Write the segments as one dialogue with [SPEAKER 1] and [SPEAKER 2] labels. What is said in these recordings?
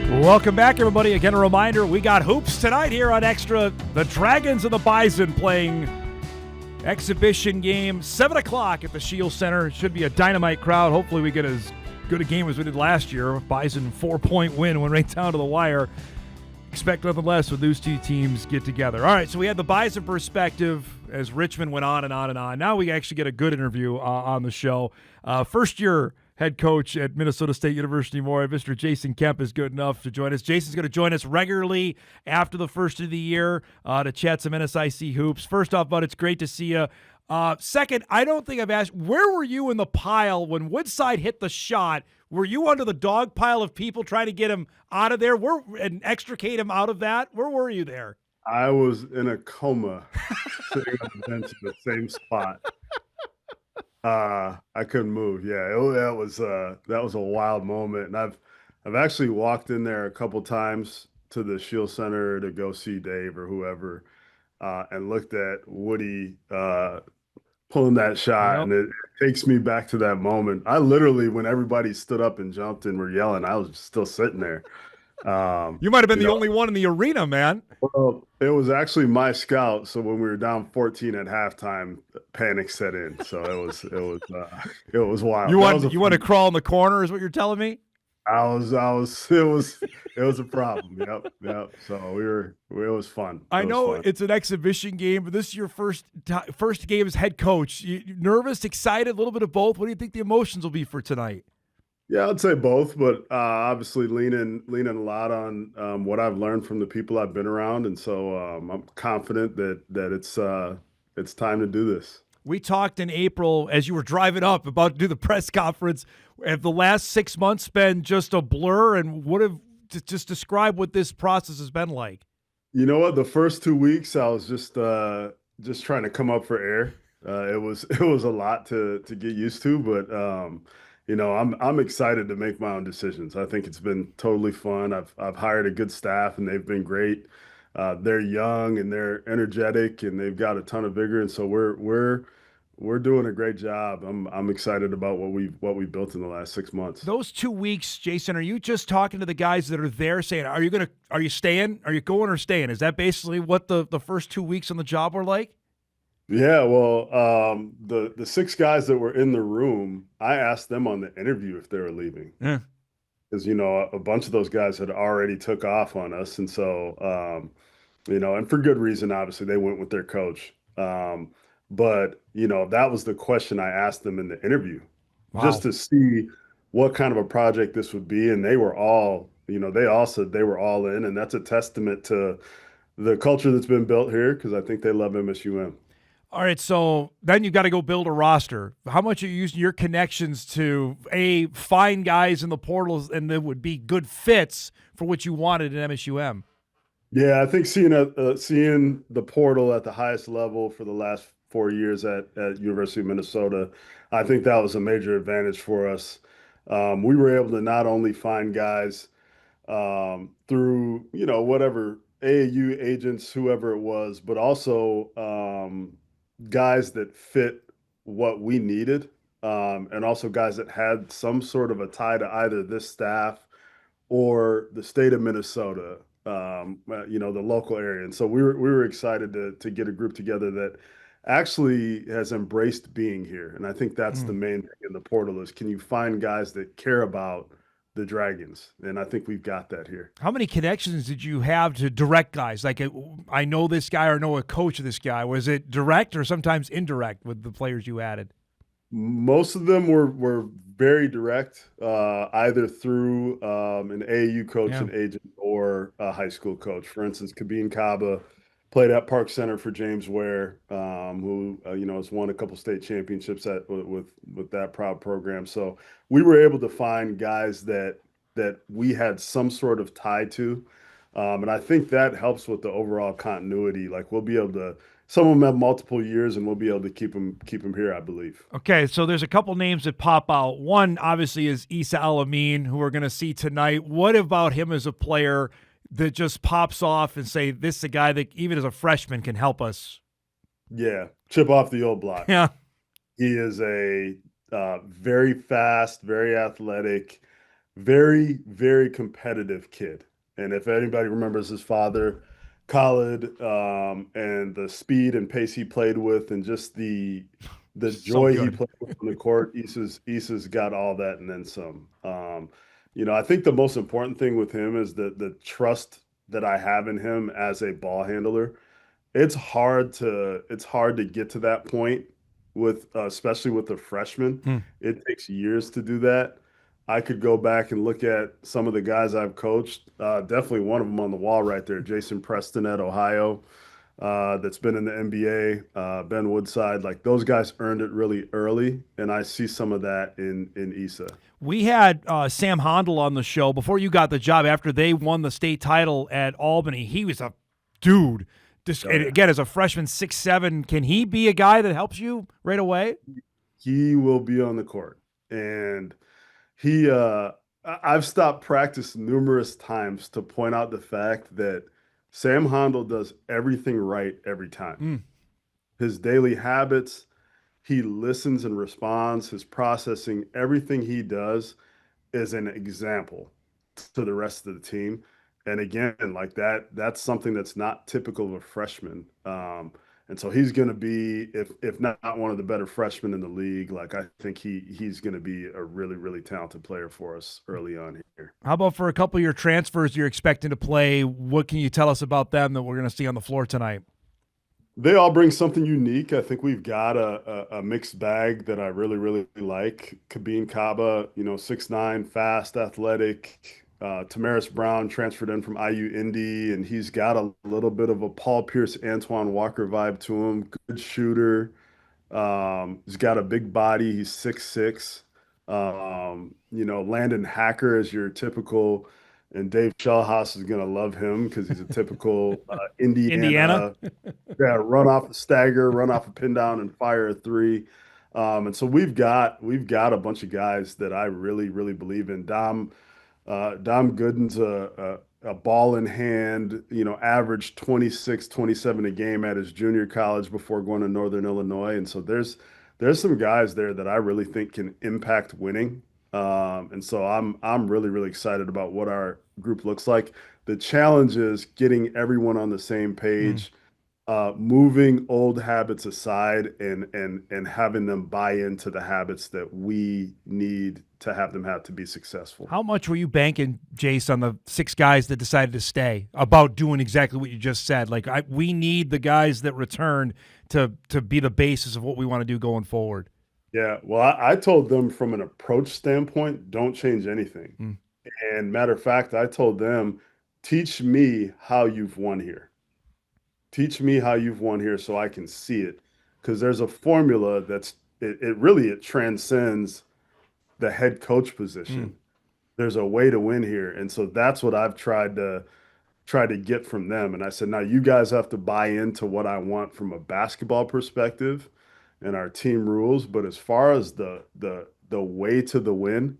[SPEAKER 1] Welcome back, everybody. Again, a reminder, we got hoops tonight here on Extra. The Dragons and the Bison playing exhibition game, 7 o'clock at the Shield Center. It should be a dynamite crowd. Hopefully we get as good a game as we did last year. Bison 4-point win went right down to the wire. Expect nothing less when those two teams get together. All right, so we had the Bison perspective as Richmond went on and on and on. Now we actually get a good interview on the show. First-year head coach at Minnesota State University Moorhead, Mr. Jason Kemp, is good enough to join us. Jason's going to join us regularly after the first of the year to chat some NSIC hoops. First off, bud, it's great to see you. Second, I don't think I've asked, where were you in the pile when Woodside hit the shot? Were you under the dog pile of people trying to get him out of there and extricate him out of that? Where were you there?
[SPEAKER 2] I was in a coma, sitting on the bench in the same spot. I couldn't move. Yeah, that was a wild moment, and I've actually walked in there a couple times to the Shield Center to go see Dave or whoever, and looked at Woody pulling that shot, and it takes me back to that moment. I literally, when everybody stood up and jumped and were yelling, I was still sitting there.
[SPEAKER 1] You might have been the only one in the arena, man.
[SPEAKER 2] Well, it was actually my scout. So when we were down 14 at halftime, panic set in. So it was wild.
[SPEAKER 1] You want to crawl in the corner, is what you're telling me?
[SPEAKER 2] It was a problem. Yep. So it was fun.
[SPEAKER 1] I know it's an exhibition game, but this is your first game as head coach. You nervous, excited, a little bit of both? What do you think the emotions will be for tonight?
[SPEAKER 2] Yeah, I'd say both, but obviously leaning a lot on what I've learned from the people I've been around, and so I'm confident that it's time to do this.
[SPEAKER 1] We talked in April as you were driving up about to do the press conference. Have the last 6 months been just a blur, and just describe what this process has been like?
[SPEAKER 2] You know what? The first 2 weeks, I was just trying to come up for air. It was a lot to get used to, but I'm excited to make my own decisions. I think it's been totally fun. I've hired a good staff, and they've been great. They're young and they're energetic, and they've got a ton of vigor, and so we're doing a great job. I'm excited about what we built in the last 6 months.
[SPEAKER 1] Those 2 weeks, Jason, are you just talking to the guys that are there, saying, "Are you staying? Are you going or staying?" Is that basically what the first 2 weeks on the job were like?
[SPEAKER 2] Yeah, well, the 6 guys that were in the room, I asked them on the interview if they were leaving.
[SPEAKER 1] Yeah.
[SPEAKER 2] Because, a bunch of those guys had already took off on us. And so, and for good reason, obviously, they went with their coach. But, that was the question I asked them in the interview, just to see what kind of a project this would be. And they were all, they all said they were all in. And that's a testament to the culture that's been built here, because I think they love MSUM.
[SPEAKER 1] All right, so then you've got to go build a roster. How much are you using your connections to, find guys in the portals and that would be good fits for what you wanted in MSUM?
[SPEAKER 2] Yeah, I think seeing the portal at the highest level for the last 4 years at University of Minnesota, I think that was a major advantage for us. We were able to not only find guys through, whatever, AAU agents, whoever it was, but also guys that fit what we needed, and also guys that had some sort of a tie to either this staff or the state of Minnesota, the local area. And so we were excited to get a group together that actually has embraced being here. And I think that's the main thing in the portal is, can you find guys that care about the Dragons? And I think we've got that here.
[SPEAKER 1] How many connections did you have to direct guys? Like, I know this guy or know a coach of this guy. Was it direct or sometimes indirect with the players you added?
[SPEAKER 2] Most of them were very direct, either through an AAU coach and agent or a high school coach. For instance, Kabin Kaba played at Park Center for James Ware, who has won a couple state championships with that proud program. So we were able to find guys that we had some sort of tie to, and I think that helps with the overall continuity. Like, we'll be able to. Some of them have multiple years, and we'll be able to keep them here, I believe.
[SPEAKER 1] Okay, so there's a couple names that pop out. One, obviously, is Isa Al-Amin, who we're going to see tonight. What about him as a player that just pops off and say, this is a guy that even as a freshman can help us?
[SPEAKER 2] Yeah, chip off the old block.
[SPEAKER 1] Yeah.
[SPEAKER 2] He is a very fast, very athletic, very, very competitive kid. And if anybody remembers his father, Khalid, and the speed and pace he played with, and just the
[SPEAKER 1] So
[SPEAKER 2] joy he
[SPEAKER 1] good.
[SPEAKER 2] played with on the court, Issa's got all that and then some. I think the most important thing with him is the trust that I have in him as a ball handler. It's hard to get to that point with especially with a freshman.
[SPEAKER 1] Hmm.
[SPEAKER 2] It takes years to do that. I could go back and look at some of the guys I've coached. Definitely one of them on the wall right there, Jason Preston at Ohio, that's been in the NBA. Ben Woodside, like those guys earned it really early, and I see some of that in Issa.
[SPEAKER 1] We had Sam Hondel on the show before you got the job. After they won the state title at Albany, he was a dude. Just,
[SPEAKER 2] Oh
[SPEAKER 1] and
[SPEAKER 2] yeah,
[SPEAKER 1] again, as a freshman, 6'7", can he be a guy that helps you right away?
[SPEAKER 2] he will be on the court, and he. I've stopped practice numerous times to point out the fact that Sam Hondel does everything right every time.
[SPEAKER 1] Mm.
[SPEAKER 2] His daily habits, he listens and responds, his processing, everything he does is an example to the rest of the team. And again, like that's something that's not typical of a freshman. And so he's going to be, if not one of the better freshmen in the league, like I think he's going to be a really, really talented player for us early on here.
[SPEAKER 1] How about for a couple of your transfers you're expecting to play? What can you tell us about them that we're going to see on the floor tonight?
[SPEAKER 2] They all bring something unique. I think we've got a mixed bag that I really, really like. Kabine Kaba, 6'9", fast, athletic. Tamaris Brown transferred in from IU Indy, and he's got a little bit of a Paul Pierce, Antoine Walker vibe to him. Good shooter. He's got a big body. He's 6'6". Landon Hacker is your typical, and Dave Shellhouse is going to love him because he's a typical
[SPEAKER 1] Indiana?
[SPEAKER 2] Indiana. Yeah, run off a stagger, run off a pin down, and fire a three. And so we've got a bunch of guys that I really really believe in. Dom Gooden's a ball in hand, averaged 26, 27 a game at his junior college before going to Northern Illinois. And so there's some guys there that I really think can impact winning. And so I'm really really excited about what our group looks like. The challenge is getting everyone on the same
[SPEAKER 1] Mm.
[SPEAKER 2] page, moving old habits aside and having them buy into the habits that we need to have them have to be successful.
[SPEAKER 1] How much were you banking, Jace, on the 6 guys that decided to stay about doing exactly what you just said? Like, we need the guys that returned to be the basis of what we want to do going forward.
[SPEAKER 2] Yeah, well, I told them from an approach standpoint, don't change anything.
[SPEAKER 1] Mm.
[SPEAKER 2] And matter of fact, I told them, teach me how you've won here. Teach me how you've won here so I can see it. Because there's a formula it transcends the head coach
[SPEAKER 1] Mm.
[SPEAKER 2] position. There's a way to win here. And so that's what I've tried to get from them. And I said, now you guys have to buy into what I want from a basketball perspective and our team rules. But as far as the way to the win,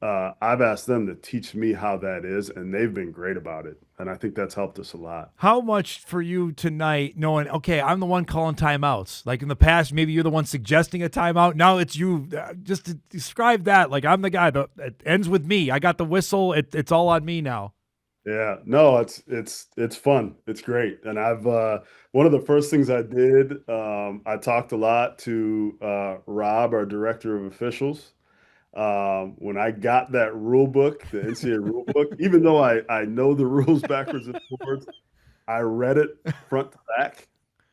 [SPEAKER 2] I've asked them to teach me how that is, and they've been great about it. And I think that's helped us a lot.
[SPEAKER 1] How much for you tonight knowing, okay, I'm the one calling timeouts? Like in the past, maybe you're the one suggesting a timeout. Now it's you. Just to describe that, like I'm the guy that it ends with me. I got the whistle. It's all on me now.
[SPEAKER 2] Yeah, no, it's fun. It's great. And I've one of the first things I did, I talked a lot to Rob, our director of officials. When I got that rule book, the NCAA rule book, even though I know the rules backwards and forwards, I read it front to back.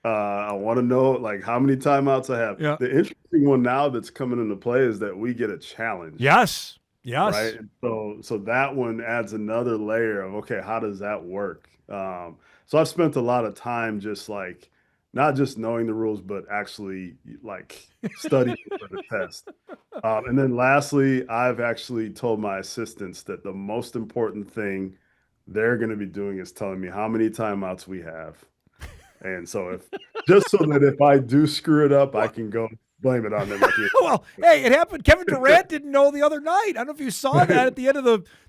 [SPEAKER 2] I want to know like how many timeouts I have.
[SPEAKER 1] Yeah.
[SPEAKER 2] The interesting one now that's coming into play is that we get a challenge.
[SPEAKER 1] Yes.
[SPEAKER 2] Right.
[SPEAKER 1] Yes.
[SPEAKER 2] And so that one adds another layer of, okay, how does that work? So I've spent a lot of time just like not just knowing the rules, but actually like studying for the test. And then lastly, I've actually told my assistants that the most important thing they're going to be doing is telling me how many timeouts we have. And so if just so that if I do screw it up, I can go blame it on them at the end.
[SPEAKER 1] Well, hey, it happened. Kevin Durant didn't know the other night. I don't know if you saw that at the end of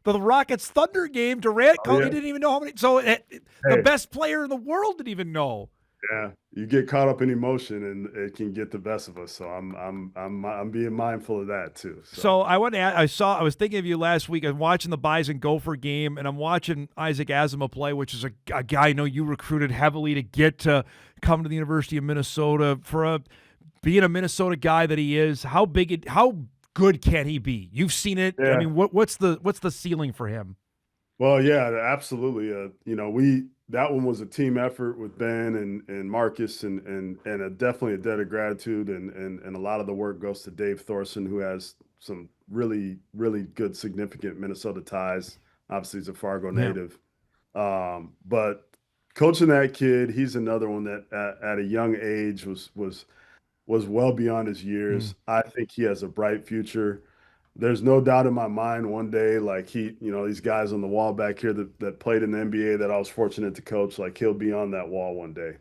[SPEAKER 1] the Rockets Thunder game. Durant
[SPEAKER 2] Oh,
[SPEAKER 1] he
[SPEAKER 2] yeah.
[SPEAKER 1] didn't even know how many. So the
[SPEAKER 2] Hey.
[SPEAKER 1] best player in the world didn't even know.
[SPEAKER 2] Yeah, you get caught up in emotion, and it can get the best of us. So I'm being mindful of that too. So
[SPEAKER 1] So I want to. I was thinking of you last week. I'm watching the Bison Gopher game, and I'm watching Isaac Azuma play, which is a guy I know you recruited heavily to get to come to the University of Minnesota for being a Minnesota guy that he is. How good can he be? You've seen it. I
[SPEAKER 2] yeah.
[SPEAKER 1] mean, what's the ceiling for him?
[SPEAKER 2] Well, yeah, absolutely. We that one was a team effort with Ben and Marcus, and definitely a debt of gratitude, and a lot of the work goes to Dave Thorson, who has some really good significant Minnesota ties. Obviously, he's a Fargo
[SPEAKER 1] Yeah.
[SPEAKER 2] native, but coaching that kid, he's another one that at a young age was well beyond his
[SPEAKER 1] Mm.
[SPEAKER 2] years. I think he has a bright future. There's no doubt in my mind one day, like these guys on the wall back here that played in the NBA that I was fortunate to coach, like he'll be on that wall one day.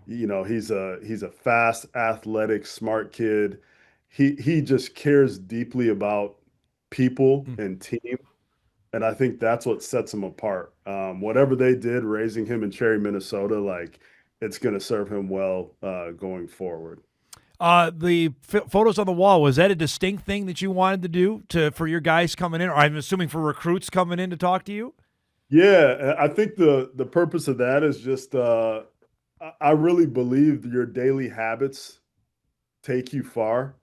[SPEAKER 2] He's a fast, athletic, smart kid. He just cares deeply about people
[SPEAKER 1] Mm.
[SPEAKER 2] and team, and I think that's what sets him apart. Whatever they did raising him in Cherry, Minnesota, like it's going to serve him well going forward.
[SPEAKER 1] The photos on the wall, was that a distinct thing that you wanted to do for your guys coming in, or I'm assuming for recruits coming in to talk to you?
[SPEAKER 2] Yeah, I think the purpose of that is just I really believe your daily habits take you far.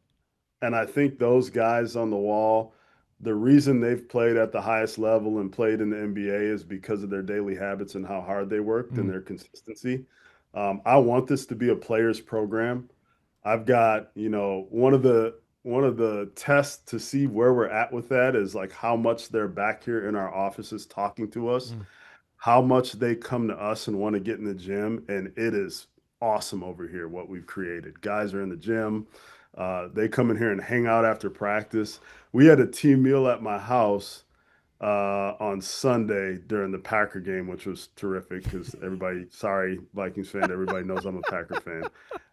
[SPEAKER 2] And I think those guys on the wall, the reason they've played at the highest level and played in the NBA is because of their daily habits and how hard they worked and
[SPEAKER 1] Mm.
[SPEAKER 2] their consistency. I want this to be a players program. I've got, one of the tests to see where we're at with that is like how much they're back here in our offices talking to us,
[SPEAKER 1] Mm.
[SPEAKER 2] how much they come to us and want to get in the gym, and it is awesome over here what we've created. Guys are in the gym. They come in here and hang out after practice. We had a team meal at my house on Sunday during the Packer game, which was terrific because everybody, sorry, Vikings fan, everybody knows I'm a Packer fan,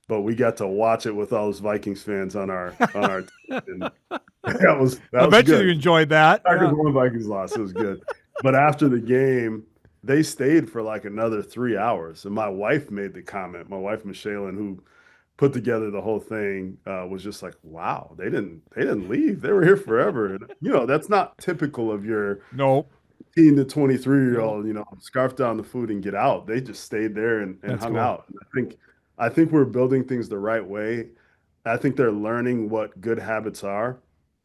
[SPEAKER 2] but we got to watch it with all those Vikings fans on our team, and that
[SPEAKER 1] I
[SPEAKER 2] was
[SPEAKER 1] bet you
[SPEAKER 2] good.
[SPEAKER 1] enjoyed that.
[SPEAKER 2] Packers
[SPEAKER 1] Yeah,
[SPEAKER 2] won, Vikings lost. It was good. But after the game, they stayed for like another 3 hours, and my wife made the comment. My wife Michelle, who put together the whole thing, was just like, "Wow, they didn't leave. They were here forever." And that's not typical of your
[SPEAKER 1] nope,
[SPEAKER 2] 18 to 23 year
[SPEAKER 1] nope.
[SPEAKER 2] old, scarf down the food and get out. They just stayed there and
[SPEAKER 1] That's
[SPEAKER 2] hung
[SPEAKER 1] cool.
[SPEAKER 2] out. And I think we're building things the right way. I think they're learning what good habits are.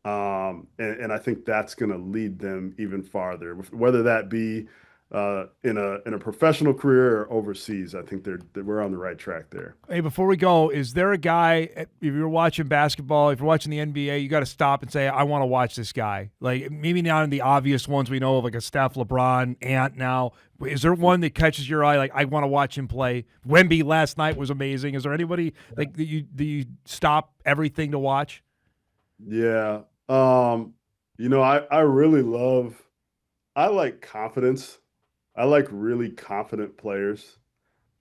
[SPEAKER 2] And I think that's going to lead them even farther, whether that be in a professional career or overseas. I think we're on the right track there.
[SPEAKER 1] Hey, before we go, is there a guy, if you're watching basketball, if you're watching the NBA, you got to stop and say, I want to watch this guy? Like, maybe not in the obvious ones we know of, like a Steph, LeBron, Ant now. Is there one that catches your eye, like, I want to watch him play? Wemby last night was amazing. Is there anybody like that you stop everything to watch?
[SPEAKER 2] Yeah. I really I like confidence. I like really confident players.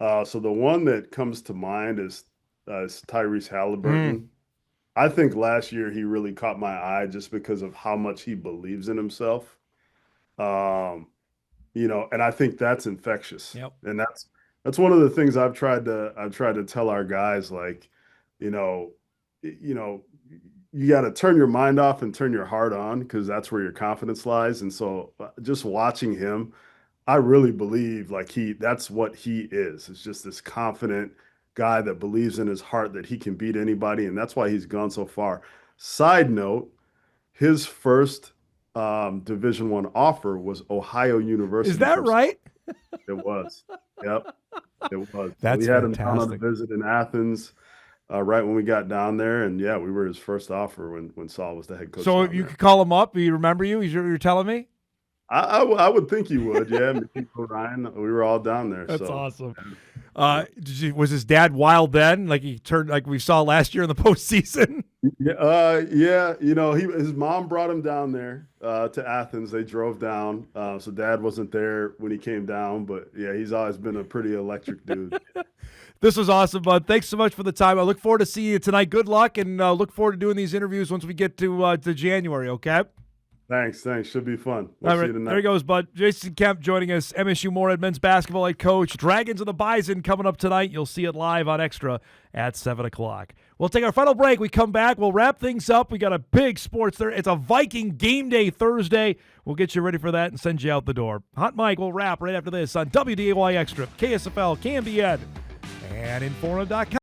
[SPEAKER 2] So the one that comes to mind is Tyrese
[SPEAKER 1] Mm.
[SPEAKER 2] Halliburton. I think last year he really caught my eye just because of how much he believes in himself. Um, and I think that's infectious.
[SPEAKER 1] Yep.
[SPEAKER 2] And that's one of the things I've tried to tell our guys, like, you know, you know, you got to turn your mind off and turn your heart on because that's where your confidence lies. And so just watching him, I really believe like that's what he is. It's just this confident guy that believes in his heart that he can beat anybody, and that's why he's gone so far. Side note, his first Division One offer was Ohio
[SPEAKER 1] Is
[SPEAKER 2] University
[SPEAKER 1] that
[SPEAKER 2] from Sparta.
[SPEAKER 1] right?
[SPEAKER 2] It was. Yep, it was. We
[SPEAKER 1] That's
[SPEAKER 2] had him down on a
[SPEAKER 1] fantastic.
[SPEAKER 2] visit in Athens right when we got down there, and yeah, we were his first offer when Saul was the head coach
[SPEAKER 1] So if
[SPEAKER 2] down
[SPEAKER 1] you
[SPEAKER 2] there.
[SPEAKER 1] could call him up, you remember you? You're telling me?
[SPEAKER 2] I would think he would. Yeah, me, Ryan, we were all down there.
[SPEAKER 1] That's
[SPEAKER 2] So
[SPEAKER 1] awesome.
[SPEAKER 2] yeah.
[SPEAKER 1] Was his dad wild then? Like he turned like we saw last year in the postseason?
[SPEAKER 2] Yeah, yeah. His mom brought him down there to Athens. They drove down, so Dad wasn't there when he came down. But yeah, he's always been a pretty electric dude.
[SPEAKER 1] This was awesome, bud. Thanks so much for the time. I look forward to seeing you tonight. Good luck, and look forward to doing these interviews once we get to January. Okay.
[SPEAKER 2] Thanks. Should be fun. We'll
[SPEAKER 1] All
[SPEAKER 2] see
[SPEAKER 1] right,
[SPEAKER 2] you tonight.
[SPEAKER 1] there he goes, bud. Jason Kemp joining us, MSU Moorhead men's basketball head coach. Dragons of the Bison coming up tonight. You'll see it live on Extra at 7 o'clock. We'll take our final break. We come back. We'll wrap things up. We got a big sports there. It's a Viking game day Thursday. We'll get you ready for that and send you out the door. Hot Mike will wrap right after this on WDAY Extra, KSFL, KMBN, and Informa.com.